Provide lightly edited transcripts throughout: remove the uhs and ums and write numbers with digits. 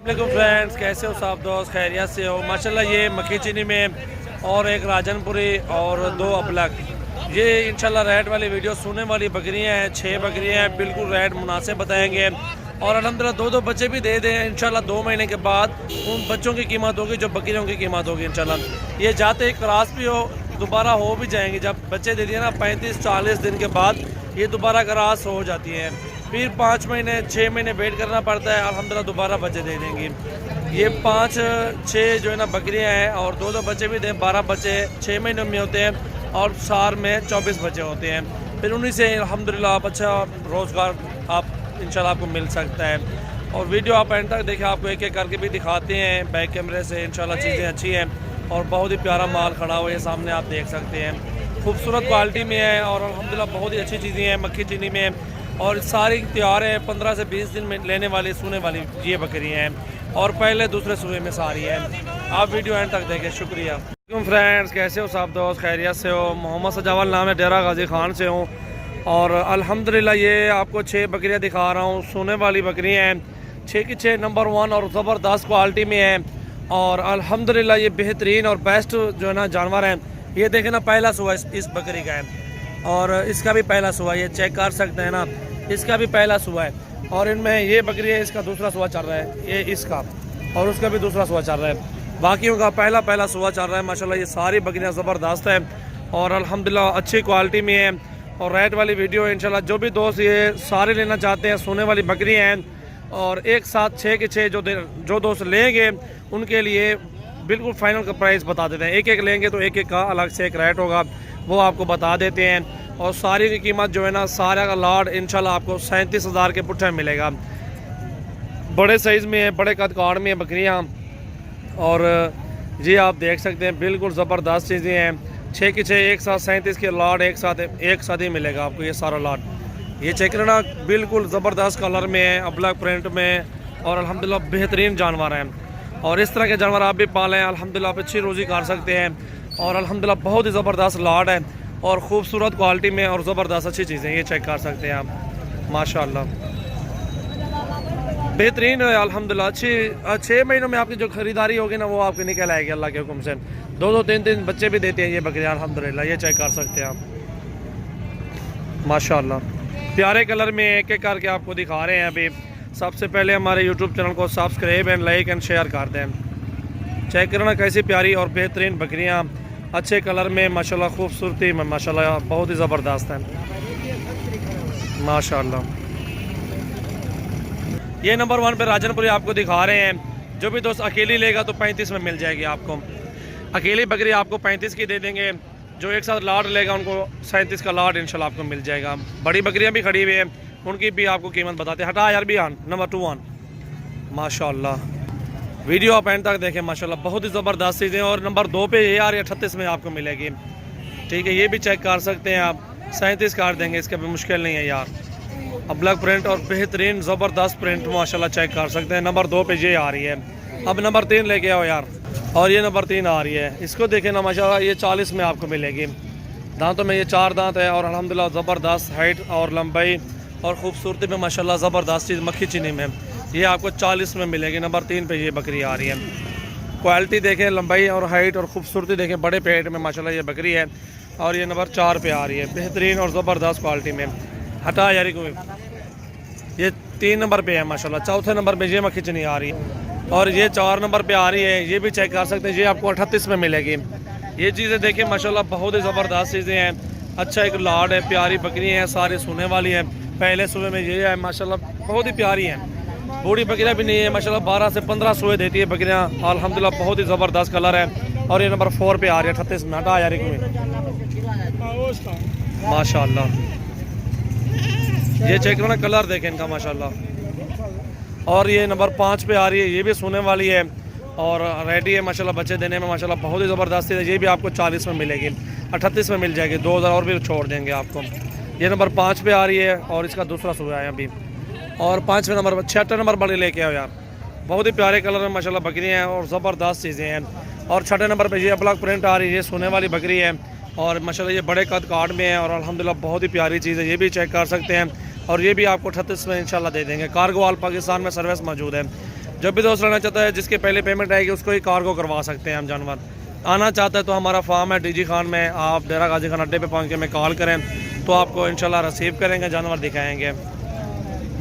वालेकुम फ्रेंड्स, कैसे हो सब दोस्त? खैरियत से हो? माशाल्लाह ये मक्खी चीनी में और एक राजनपुरी और दो अबलग, ये इंशाल्लाह रेट वाली वीडियो सुनने वाली बकरियां हैं। 6 बकरियां हैं, बिल्कुल रेट मुनासिब बताएंगे और अल्हम्दुलिल्लाह दो बच्चे भी दे दें इंशाल्लाह। 2 महीने के बाद उन बच्चों की कीमत होगी जो बकरियों की कीमत होगी इंशाल्लाह। ये जाते ही क्रॉस भी हो, दोबारा हो भी जाएंगे। जब बच्चे दे दिए ना 35-40 दिन के बाद ये दोबारा क्रॉस हो जाती हैं। फिर 5 महीने 6 महीने वेट करना पड़ता है, अल्हम्दुलिल्लाह दोबारा बच्चे दे देंगी। ये 5-6 जो है ना बकरियां हैं और 2 बच्चे भी दें। 12 बच्चे 6 महीनों में होते हैं और साल में 24 बच्चे होते हैं। फिर उन्हीं से अल्हम्दुलिल्लाह आप अच्छा रोज़गार आप इंशाल्लाह आपको मिल सकता है। और वीडियो आप एंड तक देखें, आपको एक एक करके भी दिखाते हैं बैक कैमरे से। इंशाल्लाह चीज़ें अच्छी हैं और बहुत ही प्यारा माल खड़ा हुआ है, सामने आप देख सकते हैं। खूबसूरत क्वालिटी में है और अल्हम्दुलिल्लाह बहुत ही अच्छी चीज़ें हैं मक्खी चीनी में। और सारी तैयार है, 15 से 20 दिन में लेने वाली सूने वाली ये बकरियाँ हैं और पहले दूसरे सूबे में सारी है। आप वीडियो एंड तक देखें, शुक्रिया। फ्रेंड्स, कैसे हो सब दोस्त? खैरियत से हो? मोहम्मद सजावल नाम है, डेरा गाजी खान से हूँ और अल्हम्दुलिल्लाह ये आपको 6 बकरियाँ दिखा रहा हूँ। सोने वाली बकरियाँ हैं, 6 की 6 नंबर 1 और ज़बरदस्त क्वालिटी में है। और अल्हम्दुलिल्लाह ये बेहतरीन और बेस्ट जो है ना जानवर हैं। ये देखें ना, पहला सुबह इस बकरी का है और इसका भी पहला सुबह, ये चेक कर सकते हैं ना, इसका भी पहला सुबह है। और इनमें ये बकरी है, इसका दूसरा सुबह चल रहा है, ये इसका और उसका भी दूसरा सुबह चल रहा है। बाकियों का पहला सुबह चल रहा है। माशाल्लाह ये सारी बकरियां ज़बरदस्त है और अल्हम्दुलिल्लाह अच्छी क्वालिटी में है। और रेट वाली वीडियो इंशाल्लाह जो भी दोस्त ये सारे लेना चाहते हैं, सोने वाली बकरियाँ हैं और एक साथ 6 के 6 जो दोस्त लेंगे उनके लिए बिल्कुल फाइनल का प्राइस बता देते हैं। एक एक लेंगे तो एक एक का अलग से एक रेट होगा, वो आपको बता देते हैं। और सारी की कीमत जो है ना, सारा का लाड इंशाल्लाह आपको 37,000 के पुट्ठे मिलेगा। बड़े साइज़ में है, बड़े कद काट में है बकरियाँ और ये आप देख सकते हैं बिल्कुल ज़बरदस्त चीज़ें हैं। 6 की 6 एक साथ 37 के लाड एक साथ ही मिलेगा आपको ये सारा लाड। ये चेक करना, बिल्कुल ज़बरदस्त कलर में है, अबलग प्रिंट में और अल्हम्दुलिल्लाह बेहतरीन जानवर हैं। और इस तरह के जानवर आप भी पालें, अल्हम्दुलिल्लाह आप अच्छी रोज़ी कर सकते हैं। और अल्हम्दुलिल्लाह बहुत ही ज़बरदस्त लाड है और ख़ूबसूरत क्वालिटी में और ज़बरदस्त अच्छी चीज़ें, ये चेक कर सकते हैं आप। माशाल्लाह बेहतरीन है अल्हम्दुलिल्लाह। अच्छी 6 महीनों में आपकी जो ख़रीदारी होगी ना, वो आपकी निकल आएगी अल्लाह के हुक्म से। 2-2, 3-3 बच्चे भी देते हैं ये बकरियाँ अल्हम्दुलिल्लाह, ये चेक कर सकते हैं आप। माशाल्लाह प्यारे कलर में एक एक करके आपको दिखा रहे हैं। अभी सबसे पहले हमारे यूट्यूब चैनल को subscribe and like and share कर दें। चेक करना कैसी प्यारी और बेहतरीन बकरियाँ, अच्छे कलर में माशाल्लाह, खूबसूरती में माशाल्लाह बहुत ही ज़बरदस्त है माशाल्लाह। ये नंबर 1 पे राजनपुरी आपको दिखा रहे हैं। जो भी दोस्त अकेली लेगा तो 35 में मिल जाएगी आपको। अकेली बकरी आपको 35 की दे देंगे। जो एक साथ लाड लेगा उनको 37 का लाड इंशाल्लाह आपको मिल जाएगा। बड़ी बकरियां भी खड़ी हुई हैं, उनकी भी आपको कीमत बताते हैं। हटा यार भी आन नंबर 2 ऑन। माशाल्लाह वीडियो आप एंड तक देखें, माशाल्लाह बहुत ही ज़बरदस्त चीज़ें। और नंबर 2 पे ये यार 38 में आपको मिलेगी। ठीक है, ये भी चेक कर सकते हैं आप। 37 कर देंगे, इसका भी मुश्किल नहीं है यार। अबलग प्रिंट और बेहतरीन ज़बरदस्त प्रिंट माशाल्लाह चेक कर सकते हैं। नंबर 2 पे ये आ रही है। अब नंबर 3 लेके आओ यार। और ये नंबर 3 आ रही है, इसको देखें ना माशाल्लाह, ये 40 में आपको मिलेगी। दांतों में ये 4 दांत है और अल्हम्दुलिल्लाह ज़बरदस्त हाइट और लंबाई और ख़ूबसूरती में माशाल्लाह ज़बरदस्त चीज़ मक्खी चीनी में ये आपको 40 में मिलेगी। नंबर 3 पे ये बकरी आ रही है। क्वालिटी देखें, लंबाई और हाइट और ख़ूबसूरती देखें, बड़े पेट में माशाल्लाह ये बकरी है। और ये नंबर 4 पे आ रही है, बेहतरीन और ज़बरदस्त क्वालिटी में। हटा यारी को, ये 3 नंबर पे है माशाल्लाह। चौथे नंबर पे ये मक्खी चीनी आ रही है और ये 4 नंबर पे आ रही है। ये भी चेक कर सकते हैं, ये आपको 38 में मिलेगी। ये चीज़ें देखें माशाल्लाह बहुत ही ज़बरदस्त चीज़ें हैं। अच्छा एक लाड है, प्यारी बकरी हैं, सारी सोने वाली हैं। पहले सुबह में ये है माशाल्लाह, बहुत ही प्यारी हैं। बूढ़ी बकरियाँ भी नहीं है माशाल्लाह, 12 से 15 सोए देती है बकरियाँ अल्हम्दुलिल्लाह। बहुत ही ज़बरदस्त कलर है और ये नंबर 4 पे आ रही है 38 में। हटा यार माशाल्लाह, ये चेक करना, कलर देखें इनका माशाल्लाह। और ये नंबर 5 पे आ रही है, ये भी सोने वाली है और रेडी है माशाल्लाह, बच्चे देने में माशाल्लाह बहुत ही ज़बरदस्त है। ये भी आपको 40 में मिलेगी, 38 में मिल जाएगी। 2000 और भी छोड़ देंगे आपको। ये नंबर 5 पे आ रही है और इसका दूसरा सुबह है अभी। और 5वें नंबर 6 नंबर बड़े लेके आओ यार। बहुत ही प्यारे कलर में माशाल्लाह बकरियाँ हैं और ज़बरदस्त चीज़ें हैं। और 6 नंबर पे ये अबलग प्रिंट आ रही है, ये सोने वाली बकरी है और माशाल्लाह ये बड़े कद काट में है और अल्हम्दुलिल्लाह बहुत ही प्यारी चीज़ है। ये भी चेक कर सकते हैं और ये भी आपको 38 में इंशाल्लाह दे देंगे। कार्गो ऑल पाकिस्तान में सर्विस मौजूद है। जब भी दोस्त लेना चाहता है, जिसके पहले पेमेंट आएगी उसको ही कार्गो करवा सकते हैं हम जानवर। आना चाहता है तो हमारा फार्म है DG खान में, आप डेरा गाजी खान अड्डे पे पहुँच के हमें कॉल करें तो आपको इंशाल्लाह रिसीव करेंगे, जानवर दिखाएंगे।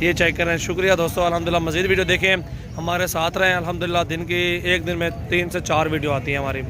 ये चेक करें। शुक्रिया दोस्तों, अल्हम्दुलिल्लाह मज़ीद वीडियो देखें, हमारे साथ रहें। अल्हम्दुलिल्लाह दिन की एक दिन में 3 से 4 वीडियो आती है हमारी।